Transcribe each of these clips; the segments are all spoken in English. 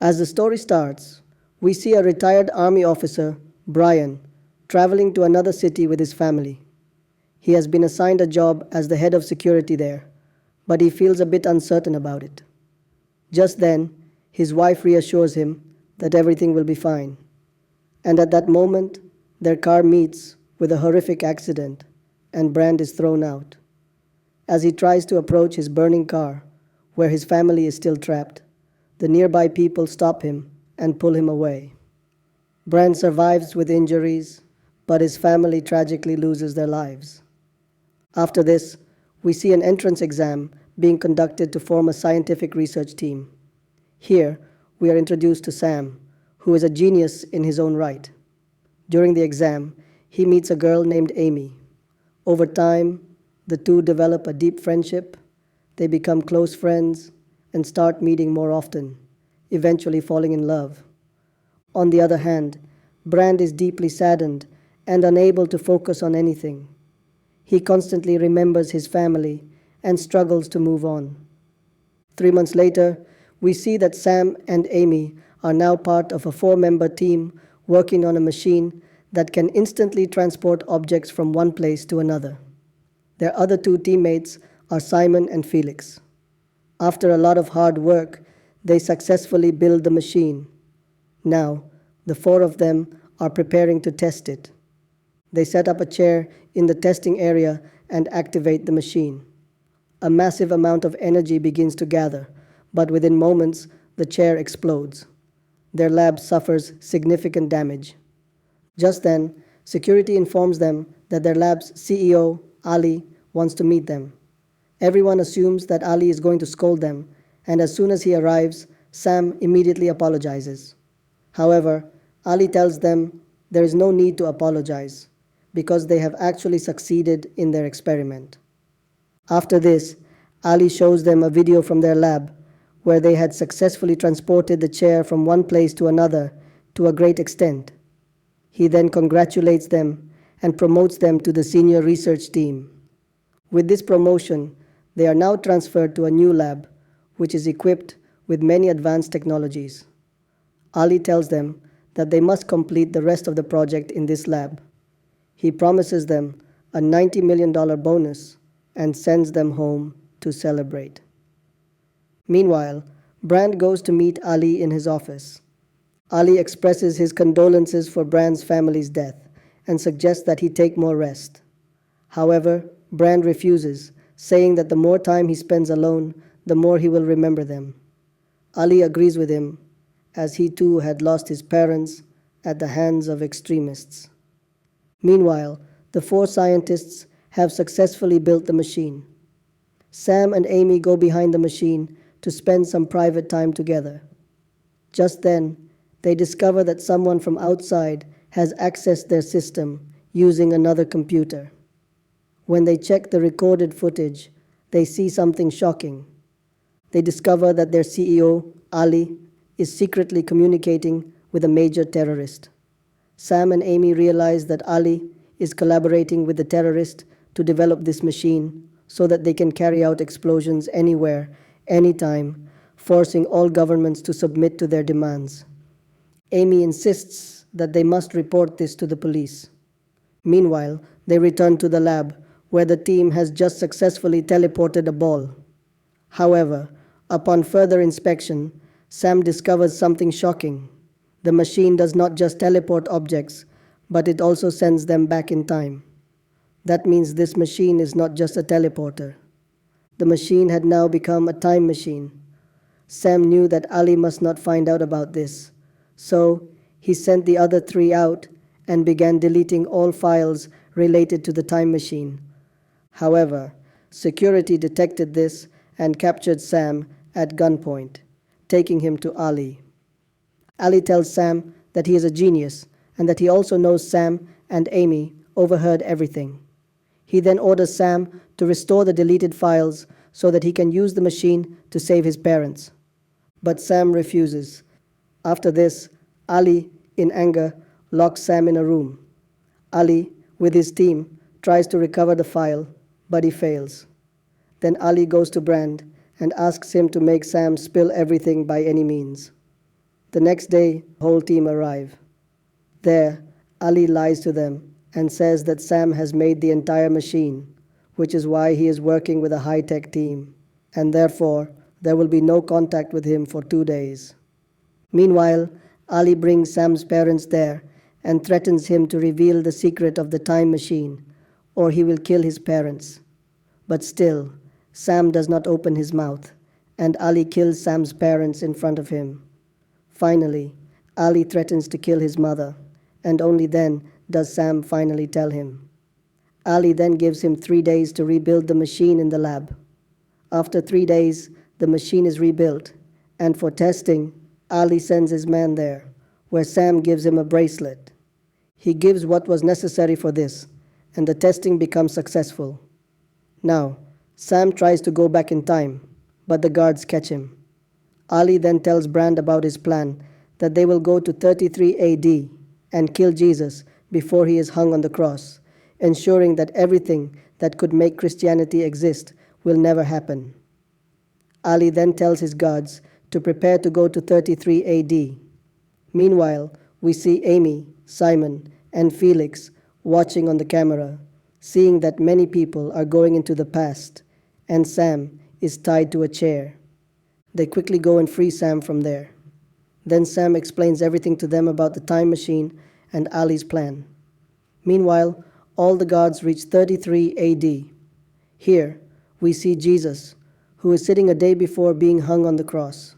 As the story starts, we see a retired army officer, Brian, traveling to another city with his family. He has been assigned a job as the head of security there, but he feels a bit uncertain about it. Just then, his wife reassures him that everything will be fine. And at that moment, their car meets with a horrific accident, and Brand is thrown out. As he tries to approach his burning car, where his family is still trapped, the nearby people stop him and pull him away. Brand survives with injuries, but his family tragically loses their lives. After this, we see an entrance exam being conducted to form a scientific research team. Here, we are introduced to Sam, who is a genius in his own right. During the exam, he meets a girl named Amy. Over time, the two develop a deep friendship, they become close friends, and start meeting more often, eventually falling in love. On the other hand, Brand is deeply saddened and unable to focus on anything. He constantly remembers his family and struggles to move on. 3 months later, we see that Sam and Amy are now part of a 4-member team working on a machine that can instantly transport objects from one place to another. Their other two teammates are Simon and Felix. After a lot of hard work, they successfully build the machine. Now, the 4 of them are preparing to test it. They set up a chair in the testing area and activate the machine. A massive amount of energy begins to gather, but within moments, the chair explodes. Their lab suffers significant damage. Just then, security informs them that their lab's CEO, Ali, wants to meet them. Everyone assumes that Ali is going to scold them, and as soon as he arrives, Sam immediately apologizes. However, Ali tells them there is no need to apologize, because they have actually succeeded in their experiment. After this, Ali shows them a video from their lab where they had successfully transported the chair from one place to another to a great extent. He then congratulates them and promotes them to the senior research team. With this promotion, they are now transferred to a new lab, which is equipped with many advanced technologies. Ali tells them that they must complete the rest of the project in this lab. He promises them a $90 million bonus and sends them home to celebrate. Meanwhile, Brand goes to meet Ali in his office. Ali expresses his condolences for Brand's family's death and suggests that he take more rest. However, Brand refuses, saying that the more time he spends alone, the more he will remember them. Ali agrees with him, as he too had lost his parents at the hands of extremists. Meanwhile, the 4 scientists have successfully built the machine. Sam and Amy go behind the machine to spend some private time together. Just then, they discover that someone from outside has accessed their system using another computer. When they check the recorded footage, they see something shocking. They discover that their CEO, Ali, is secretly communicating with a major terrorist. Sam and Amy realize that Ali is collaborating with the terrorist to develop this machine so that they can carry out explosions anywhere, anytime, forcing all governments to submit to their demands. Amy insists that they must report this to the police. Meanwhile, they return to the lab, where the team has just successfully teleported a ball. However, upon further inspection, Sam discovers something shocking. The machine does not just teleport objects, but it also sends them back in time. That means this machine is not just a teleporter. The machine had now become a time machine. Sam knew that Ali must not find out about this, so he sent the other 3 out and began deleting all files related to the time machine. However, security detected this and captured Sam at gunpoint, taking him to Ali. Ali tells Sam that he is a genius and that he also knows Sam and Amy overheard everything. He then orders Sam to restore the deleted files so that he can use the machine to save his parents. But Sam refuses. After this, Ali, in anger, locks Sam in a room. Ali, with his team, tries to recover the file, but he fails. Then Ali goes to Brand and asks him to make Sam spill everything by any means. The next day, the whole team arrive. There, Ali lies to them and says that Sam has made the entire machine, which is why he is working with a high-tech team, and therefore there will be no contact with him for 2 days. Meanwhile, Ali brings Sam's parents there and threatens him to reveal the secret of the time machine, or he will kill his parents. But still, Sam does not open his mouth, and Ali kills Sam's parents in front of him. Finally, Ali threatens to kill his mother, and only then does Sam finally tell him. Ali then gives him 3 days to rebuild the machine in the lab. After 3 days, the machine is rebuilt, and for testing, Ali sends his man there, where Sam gives him a bracelet. He gives what was necessary for this, and the testing becomes successful. Now, Sam tries to go back in time, but the guards catch him. Ali then tells Brand about his plan, that they will go to 33 AD and kill Jesus before he is hung on the cross, ensuring that everything that could make Christianity exist will never happen. Ali then tells his guards to prepare to go to 33 AD. Meanwhile, we see Amy, Simon, and Felix watching on the camera, seeing that many people are going into the past, and Sam is tied to a chair. They quickly go and free Sam from there. Then Sam explains everything to them about the time machine and Ali's plan. Meanwhile, all the guards reach 33 AD. Here, we see Jesus, who is sitting a day before being hung on the cross.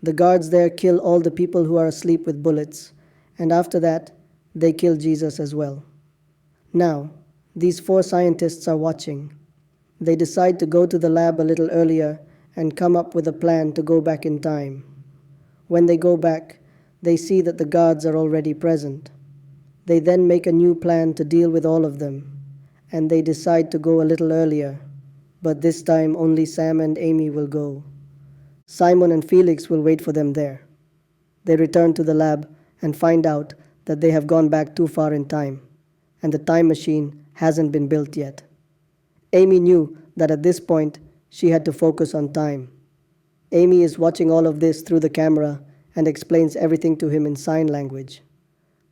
The guards there kill all the people who are asleep with bullets, and after that, they kill Jesus as well. Now, these 4 scientists are watching. They decide to go to the lab a little earlier and come up with a plan to go back in time. When they go back, they see that the guards are already present. They then make a new plan to deal with all of them, and they decide to go a little earlier, but this time only Sam and Amy will go. Simon and Felix will wait for them there. They return to the lab and find out that they have gone back too far in time, and the time machine hasn't been built yet. Amy knew that at this point she had to focus on time. Amy is watching all of this through the camera and explains everything to him in sign language.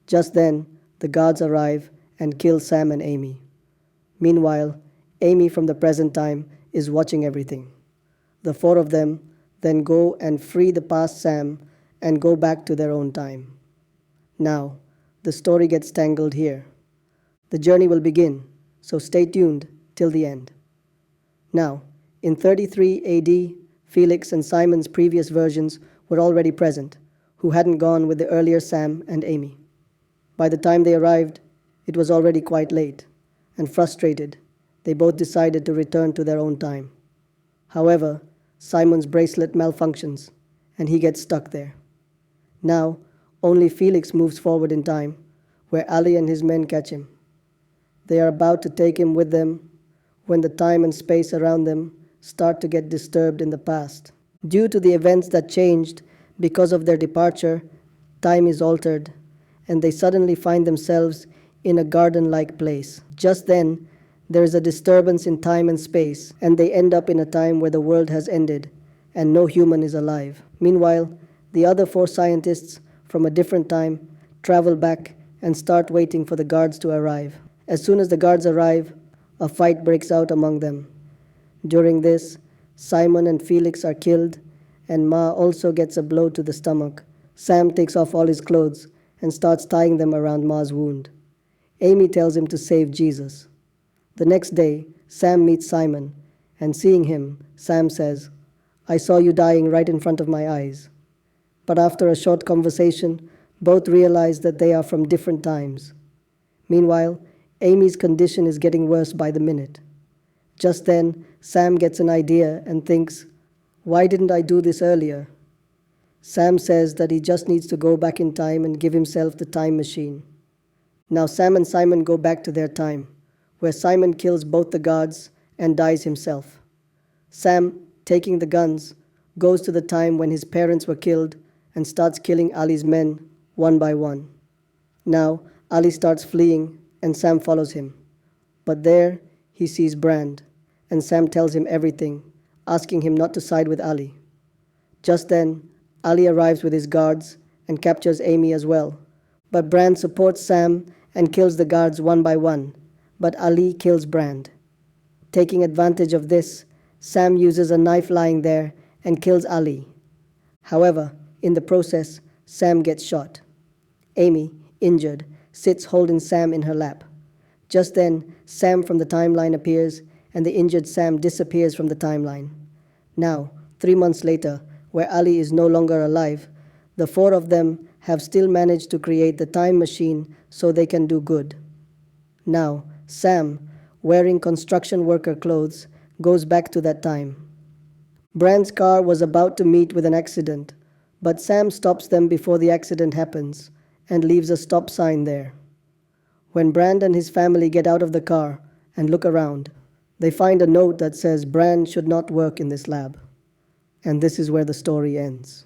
Just then, the guards arrive and kill Sam and Amy. Meanwhile, Amy from the present time is watching everything. The 4 of them then go and free the past Sam and go back to their own time. Now, the story gets tangled here. The journey will begin, so stay tuned till the end. Now, in 33 AD, Felix and Simon's previous versions were already present, who hadn't gone with the earlier Sam and Amy. By the time they arrived, it was already quite late, and frustrated, they both decided to return to their own time. However, Simon's bracelet malfunctions, and he gets stuck there. Now, only Felix moves forward in time, where Ali and his men catch him. They are about to take him with them when the time and space around them start to get disturbed in the past. Due to the events that changed because of their departure, time is altered, and they suddenly find themselves in a garden-like place. Just then, there is a disturbance in time and space, and they end up in a time where the world has ended and no human is alive. Meanwhile, the other 4 scientists from a different time travel back and start waiting for the guards to arrive. As soon as the guards arrive, a fight breaks out among them. During this, Simon and Felix are killed, and Ma also gets a blow to the stomach. Sam takes off all his clothes and starts tying them around Ma's wound. Amy tells him to save Jesus. The next day, Sam meets Simon, and seeing him, Sam says, "I saw you dying right in front of my eyes." But after a short conversation, both realize that they are from different times. Meanwhile, Amy's condition is getting worse by the minute. Just then, Sam gets an idea and thinks, "Why didn't I do this earlier?" Sam says that he just needs to go back in time and give himself the time machine. Now Sam and Simon go back to their time, where Simon kills both the guards and dies himself. Sam, taking the guns, goes to the time when his parents were killed and starts killing Ali's men one by one. Now Ali starts fleeing and Sam follows him. But there he sees Brand, and Sam tells him everything, asking him not to side with Ali. Just then, Ali arrives with his guards and captures Amy as well. But Brand supports Sam and kills the guards one by one, but Ali kills Brand. Taking advantage of this, Sam uses a knife lying there and kills Ali. However, in the process, Sam gets shot. Amy, injured, sits holding Sam in her lap. Just then, Sam from the timeline appears and the injured Sam disappears from the timeline. Now, 3 months later, where Ali is no longer alive, the four of them have still managed to create the time machine so they can do good. Now, Sam, wearing construction worker clothes, goes back to that time. Brand's car was about to meet with an accident, but Sam stops them before the accident happens and leaves a stop sign there. When Brand and his family get out of the car and look around, they find a note that says Brand should not work in this lab. And this is where the story ends.